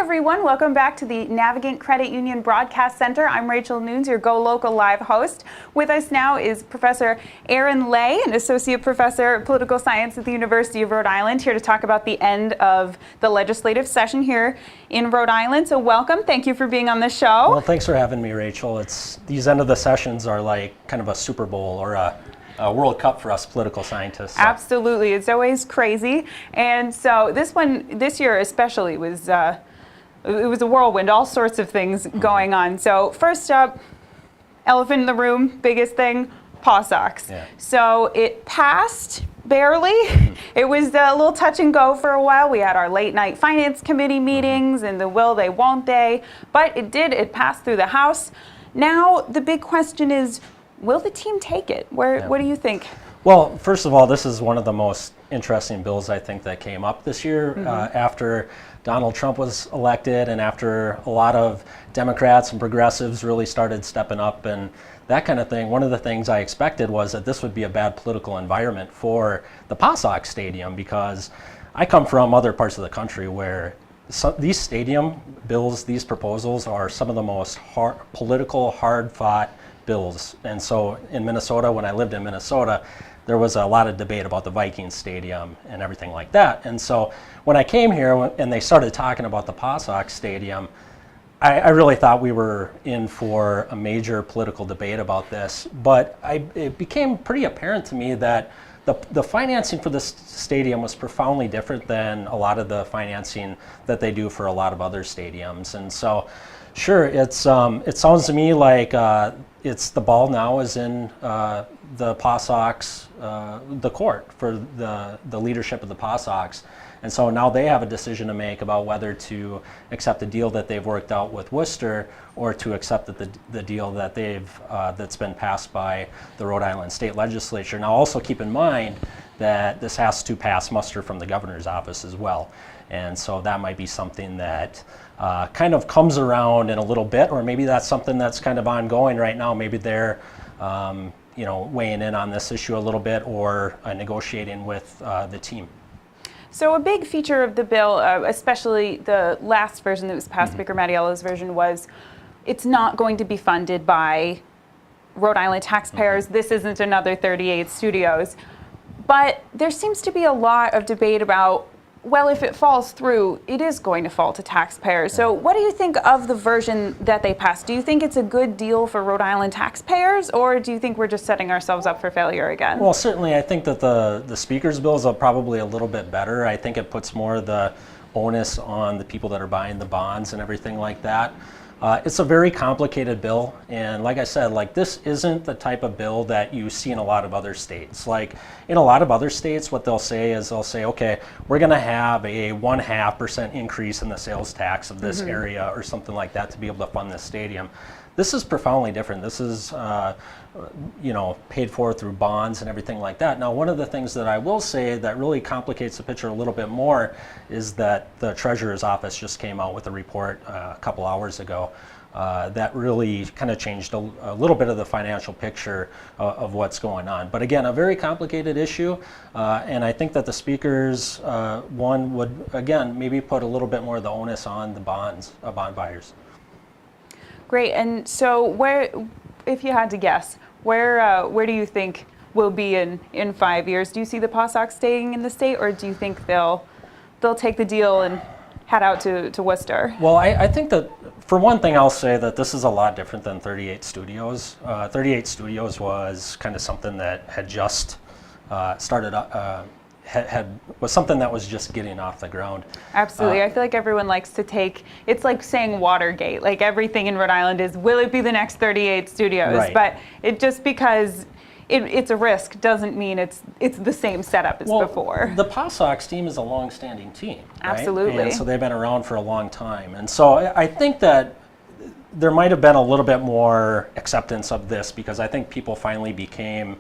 everyone. Welcome back to the Navigant Credit Union Broadcast Center. I'm Rachel Nunes, your GoLocal Live host. With us now is Professor Aaron Lay, an Associate Professor of Political Science at the University of Rhode Island, here to talk about the end of the legislative session here in Rhode Island. So welcome. Thank you for being on the show. Well, thanks for having me, Rachel. These end of the sessions are like kind of a Super Bowl or a World Cup for us political scientists. So. Absolutely. It's always crazy. And so this year especially, it was a whirlwind, all sorts of things going on. So first up, elephant in the room, biggest thing, PAWSOX. Yeah. So it passed barely. It was a little touch and go for a while. We had our late night finance committee meetings and the will they, won't they, but it passed through the House. Now the big question is, will the team take it? What do you think? Well, first of all, this is one of the most interesting bills I think that came up this year after Donald Trump was elected and after a lot of Democrats and progressives really started stepping up and that kind of thing. One of the things I expected was that this would be a bad political environment for the PAWSOX stadium, because I come from other parts of the country where these stadium bills, these proposals are some of the most political, hard-fought bills. And so in Minnesota, when I lived in Minnesota, there was a lot of debate about the Vikings stadium and everything like that. And so when I came here and they started talking about the PAWSOX stadium, I really thought we were in for a major political debate about this. But it became pretty apparent to me that the financing for this stadium was profoundly different than a lot of the financing that they do for a lot of other stadiums. And so, sure, it sounds to me like it's the ball now is in the PAWSOX, the court for the leadership of the PAWSOX. And so now they have a decision to make about whether to accept the deal that they've worked out with Worcester or to accept the deal that that's been passed by the Rhode Island State Legislature. Now also keep in mind that this has to pass muster from the governor's office as well. And so that might be something that kind of comes around in a little bit, or maybe that's something that's kind of ongoing right now. Maybe they're weighing in on this issue a little bit or negotiating with the team. So a big feature of the bill, especially the last version that was passed, Speaker Mattiello's version, was it's not going to be funded by Rhode Island taxpayers. This isn't another 38 studios. But there seems to be a lot of debate about, well, if it falls through, it is going to fall to taxpayers. So what do you think of the version that they passed? Do you think it's a good deal for Rhode Island taxpayers, or do you think we're just setting ourselves up for failure again? Well, certainly I think that the Speaker's bill is probably a little bit better. I think it puts more of the onus on the people that are buying the bonds and everything like that. It's a very complicated bill, and like I said, this isn't the type of bill that you see in a lot of other states. Like in a lot of other states, what they'll say is okay, we're going to have a 0.5% increase in the sales tax of this area or something like that to be able to fund this stadium. This is profoundly different. This is paid for through bonds and everything like that. Now, one of the things that I will say that really complicates the picture a little bit more is that the Treasurer's Office just came out with a report a couple hours ago that really kind of changed a little bit of the financial picture of what's going on. But again, a very complicated issue, and I think that the Speaker's one would, again, maybe put a little bit more of the onus on the bond buyers. Great. And so if you had to guess, where do you think we'll be in 5 years? Do you see the PAWSOX staying in the state, or do you think they'll take the deal and head out to Worcester? Well, I think that, for one thing, I'll say that this is a lot different than 38 Studios. 38 Studios was kind of something that had just started was something that was just getting off the ground. Absolutely. I feel like everyone likes to it's like saying Watergate. Like everything in Rhode Island is, will it be the next 38 studios? Right. But it just because it's a risk doesn't mean it's the same setup as before. The PAWSOX team is a long-standing team. Right? Absolutely. And so they've been around for a long time. And so I think that there might have been a little bit more acceptance of this, because I think people finally became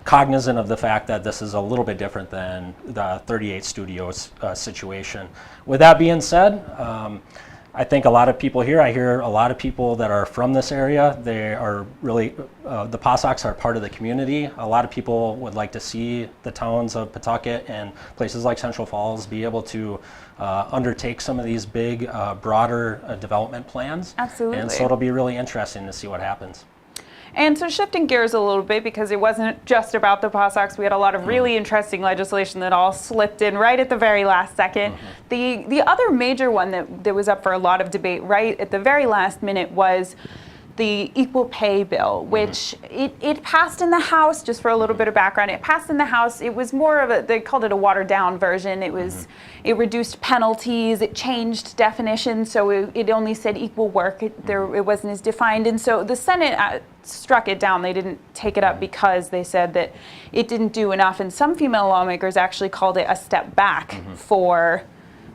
cognizant of the fact that this is a little bit different than the 38 Studios situation. With that being said, I think a lot of people here, I hear a lot of people that are from this area, they are really, the Pawsox are part of the community. A lot of people would like to see the towns of Pawtucket and places like Central Falls be able to undertake some of these big, broader development plans. Absolutely. And so it'll be really interesting to see what happens. And so shifting gears a little bit, because it wasn't just about the Pawsox, we had a lot of really interesting legislation that all slipped in right at the very last second. The other major one that was up for a lot of debate right at the very last minute was the equal pay bill, which it passed in the House. Just for a little bit of background, it passed in the House. It was more of a, they called it a watered down version. It was, it reduced penalties, it changed definitions, so it only said equal work. It wasn't as defined, and so the Senate struck it down. They didn't take it up because they said that it didn't do enough, and some female lawmakers actually called it a step back for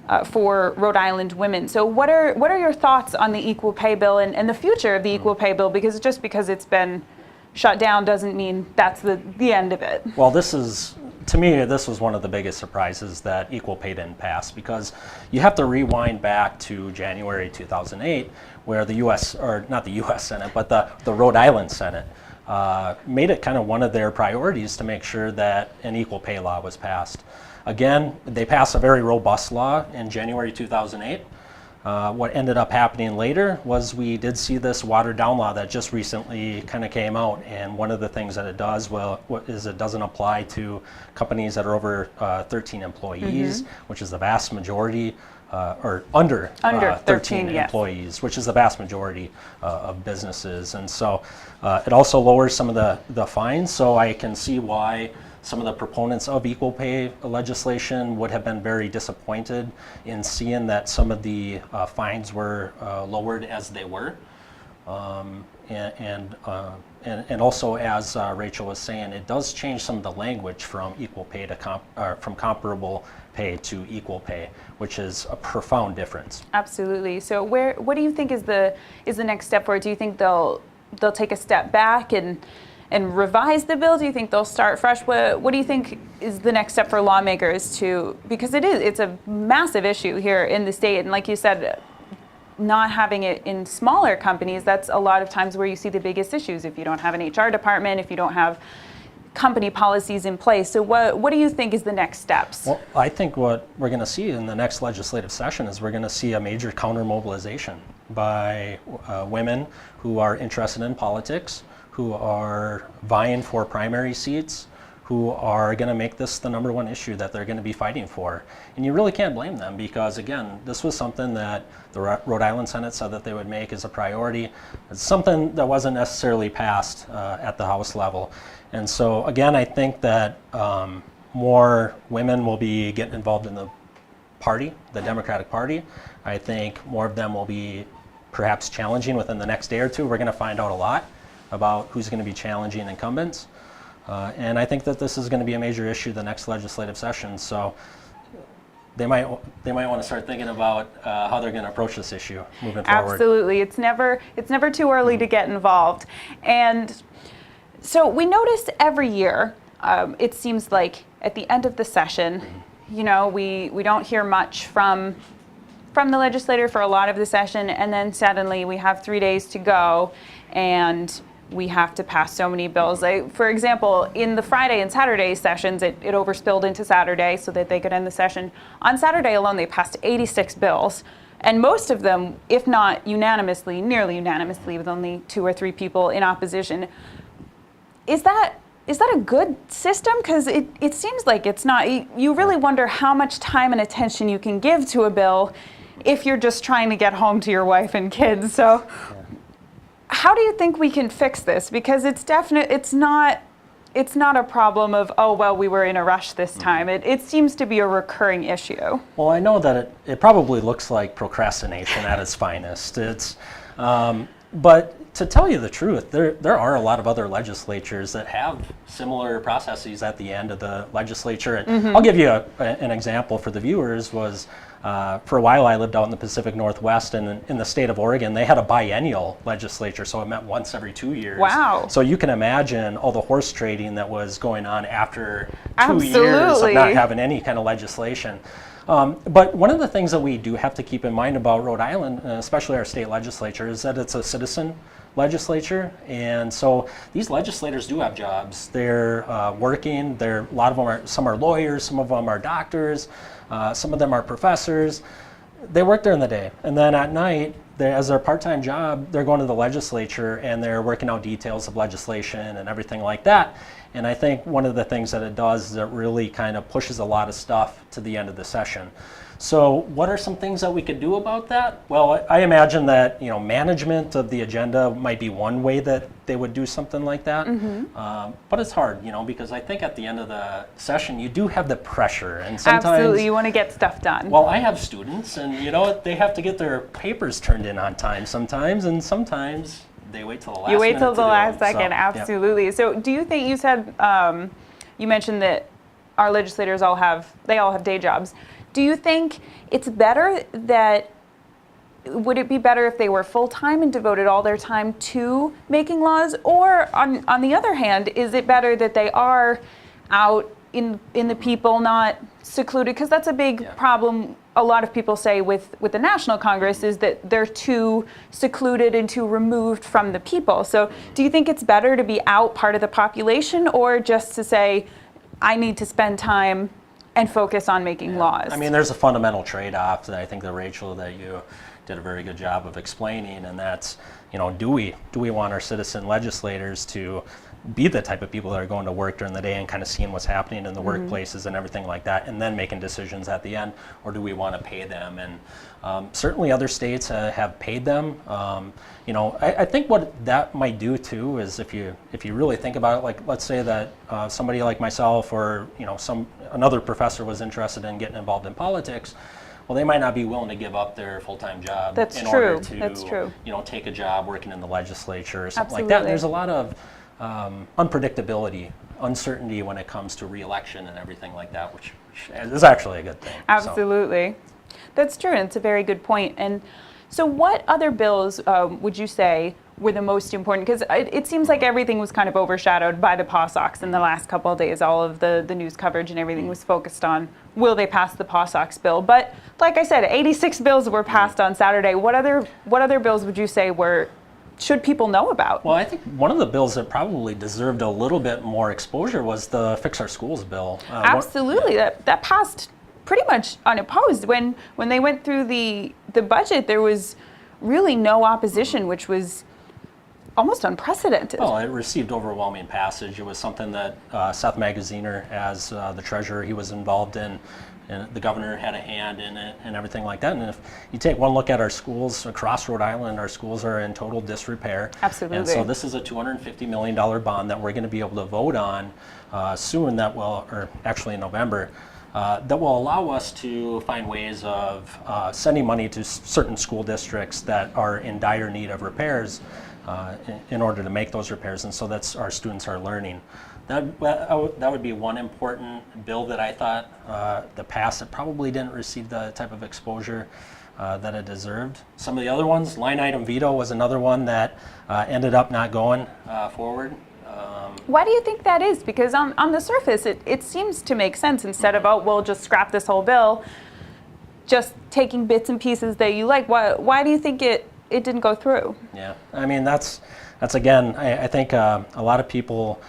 Rhode Island women. So what are your thoughts on the equal pay bill and the future of the equal pay bill? Because just because it's been shut down doesn't mean that's the end of it. Well, to me, this was one of the biggest surprises that equal pay didn't pass, because you have to rewind back to January 2008, where the U.S., or not the U.S. Senate, but the Rhode Island Senate made it kind of one of their priorities to make sure that an equal pay law was passed. Again, they passed a very robust law in January 2008. What ended up happening later was we did see this watered down law that just recently kind of came out, and one of the things that it does is it doesn't apply to companies that are over 13 employees, which is the vast majority, or under 13 employees, which is the vast majority of businesses. And so it also lowers some of the fines, so I can see why some of the proponents of equal pay legislation would have been very disappointed in seeing that some of the fines were lowered as they were. And also, as Rachel was saying, it does change some of the language from equal pay to from comparable pay to equal pay, which is a profound difference. Absolutely. So what do you think is the next step for it? Do you think they'll take a step back and revise the bill? Do you think they'll start fresh? What do you think is the next step for lawmakers because it's a massive issue here in the state, and like you said, not having it in smaller companies, that's a lot of times where you see the biggest issues. If you don't have an HR department, if you don't have company policies in place. So what do you think is the next steps? Well, I think what we're going to see in the next legislative session is we're going to see a major counter mobilization by women who are interested in politics, who are vying for primary seats, who are going to make this the number one issue that they're going to be fighting for. And you really can't blame them, because again, this was something that the Rhode Island Senate said that they would make as a priority. It's something that wasn't necessarily passed at the House level. And so again, I think that more women will be getting involved in the party, the Democratic Party. I think more of them will be perhaps challenging within the next day or two. We're going to find out a lot about who's going to be challenging incumbents. And I think that this is going to be a major issue the next legislative session. So they might want to start thinking about how they're going to approach this issue moving forward. Absolutely. It's never too early to get involved. And so we notice every year, it seems like at the end of the session, we don't hear much from the legislator for a lot of the session, and then suddenly we have 3 days to go and we have to pass so many bills. For example, in the Friday and Saturday sessions, it overspilled into Saturday so that they could end the session. On Saturday alone, they passed 86 bills, and most of them, if not unanimously, nearly unanimously, with only 2 or 3 people in opposition. Is that a good system? Because it seems like it's not. You really wonder how much time and attention you can give to a bill if you're just trying to get home to your wife and kids. So how do you think we can fix this? Because it's not a problem of, oh, well, we were in a rush this time. It seems to be a recurring issue. Well, I know that it probably looks like procrastination at its finest. But to tell you the truth, there are a lot of other legislatures that have similar processes at the end of the legislature. And I'll give you an example for the viewers. For a while I lived out in the Pacific Northwest, and in the state of Oregon, they had a biennial legislature, so it met once every 2 years. Wow. So you can imagine all the horse trading that was going on after 2 years of not having any kind of legislation. But one of the things that we do have to keep in mind about Rhode Island, especially our state legislature, is that it's a citizen legislature, and so these legislators do have jobs. They're working. A lot of them are. Some are lawyers. Some of them are doctors. Some of them are professors. They work during the day, and then at night, as their part-time job, they're going to the legislature and they're working out details of legislation and everything like that. And I think one of the things that it does is it really kind of pushes a lot of stuff to the end of the session. So what are some things that we could do about that? Well, I imagine that management of the agenda might be one way that they would do something like that. But it's hard, because I think at the end of the session you do have the pressure, and sometimes Absolutely, you want to get stuff done. Well, I have students, and they have to get their papers turned in on time sometimes, and sometimes they wait till the last. You wait till minute the to do last them. second, So, absolutely. yeah. So, do you think you said you mentioned that our legislators all have day jobs? Do you think it's better that? Would it be better if they were full-time and devoted all their time to making laws? Or on the other hand, is it better that they are out in the people, not secluded? Because that's a big problem a lot of people say with the National Congress, is that they're too secluded and too removed from the people. So do you think it's better to be out part of the population, or just to say, I need to spend time and focus on making laws? I mean, there's a fundamental trade-off that I think that Rachel, that you did a very good job of explaining, and that's, do we want our citizen legislators to be the type of people that are going to work during the day and kind of seeing what's happening in the workplaces and everything like that, and then making decisions at the end, or do we want to pay them? And certainly other states have paid them. I think what that might do too is if you really think about it, like let's say that somebody like myself or another professor was interested in getting involved in politics. Well, they might not be willing to give up their full-time job order to take a job working in the legislature or something Absolutely. like that. There's a lot of unpredictability, uncertainty when it comes to re-election and everything like that, which is actually a good thing. Absolutely. That's true, and it's a very good point. And so what other bills would you say were the most important? Because it seems like everything was kind of overshadowed by the PAWSOX in the last couple of days. All of the news coverage and everything was focused on, will they pass the PAWSOX bill? But like I said, 86 bills were passed on Saturday. What other bills would you say should people know about? Well, I think one of the bills that probably deserved a little bit more exposure was the Fix Our Schools bill. Absolutely. That passed pretty much unopposed. When they went through the budget, there was really no opposition, which was almost unprecedented. Well, it received overwhelming passage. It was something that Seth Magaziner, as the treasurer, he was involved in, and the governor had a hand in it and everything like that. And if you take one look at our schools across Rhode Island, our schools are in total disrepair. Absolutely. And so this is a $250 million bond that we're going to be able to vote on soon, or actually in November, that will allow us to find ways of sending money to certain school districts that are in dire need of repairs in order to make those repairs, and so that's our students are learning. That would be one important bill that I thought that passed. It probably didn't receive the type of exposure that it deserved. Some of the other ones, line item veto was another one that ended up not going forward. Why do you think that is? Because on the surface, it seems to make sense. Instead of, we'll just scrap this whole bill, just taking bits and pieces that you like. Why do you think it didn't go through? Yeah, I mean, that's again, I think a lot of people,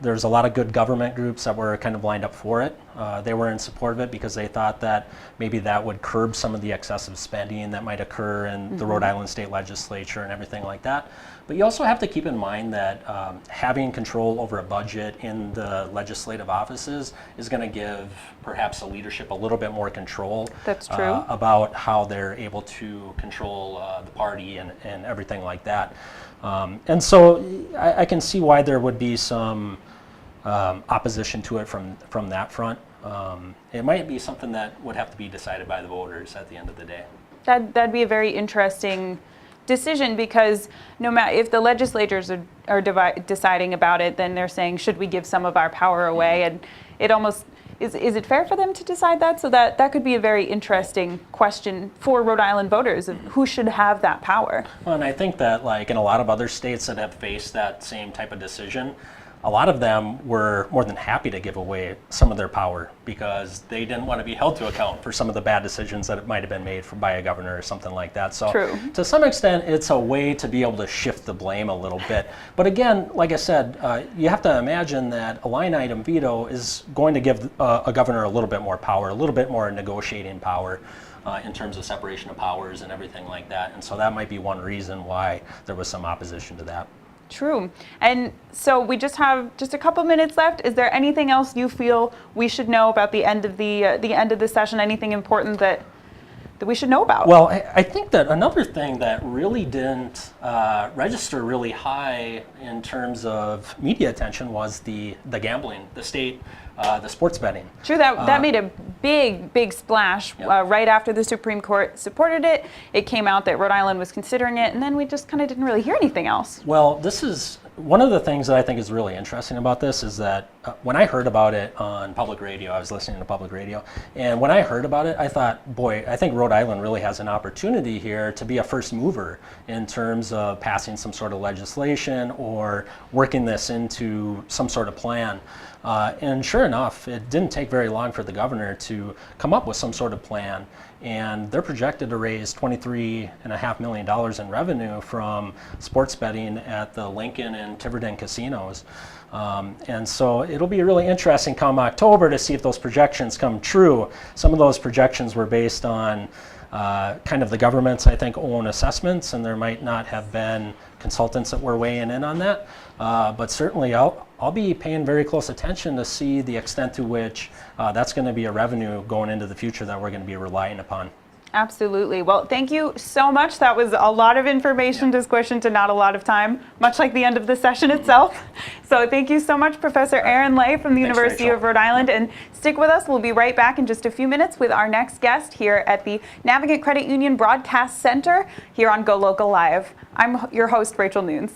there's a lot of good government groups that were kind of lined up for it. They were in support of it because they thought that maybe that would curb some of the excessive spending that might occur in the Rhode Island State Legislature and everything like that. But you also have to keep in mind that having control over a budget in the legislative offices is going to give perhaps the leadership a little bit more control. That's true. About how they're able to control the party and everything like that. And so I can see why there would be some opposition to it from that front. It might be something that would have to be decided by the voters at the end of the day. That'd be a very interesting decision, because no matter if the legislators are deciding about it, then they're saying, should we give some of our power away? And it almost is it fair for them to decide that? So that could be a very interesting question for Rhode Island voters of who should have that power. Well, and I think that, like in a lot of other states that have faced that same type of decision, a lot of them were more than happy to give away some of their power because they didn't want to be held to account for some of the bad decisions that might have been made by a governor or something like that. So True. to some extent, it's a way to be able to shift the blame a little bit. But again, like I said, you have to imagine that a line item veto is going to give a governor a little bit more power, a little bit more negotiating power in terms of separation of powers and everything like that. And so that might be one reason why there was some opposition to that. True. And so we just have just a couple minutes left. Is there anything else you feel we should know about the end of the end of the session? Anything important that we should know about? Well, I think that another thing that really didn't register really high in terms of media attention was the gambling, the state, the sports betting. True, that made a big splash. Yep. Right after the Supreme Court supported it. It came out that Rhode Island was considering it, and then we just kind of didn't really hear anything else. Well, this is one of the things that I think is really interesting about this is that when I heard about it on public radio, I was listening to public radio, and when I heard about it, I thought, boy, I think Rhode Island really has an opportunity here to be a first mover in terms of passing some sort of legislation or working this into some sort of plan. And sure enough, it didn't take very long for the governor to come up with some sort of plan. And they're projected to raise $23.5 million in revenue from sports betting at the Lincoln and Tiverton casinos. And so it'll be really interesting come October to see if those projections come true. Some of those projections were based on kind of the government's, I think, own assessments, and there might not have been consultants that were weighing in on that. But certainly I'll be paying very close attention to see the extent to which that's going to be a revenue going into the future that we're going to be relying upon. Absolutely. Well, thank you so much. That was a lot of information to squish into not a lot of time, much like the end of the session itself. So thank you so much, Professor Aaron Lay from the University Rachel. of Rhode Island. And stick with us. We'll be right back in just a few minutes with our next guest here at the Navigant Credit Union Broadcast Center here on GoLocal Live. I'm your host, Rachel Nunes.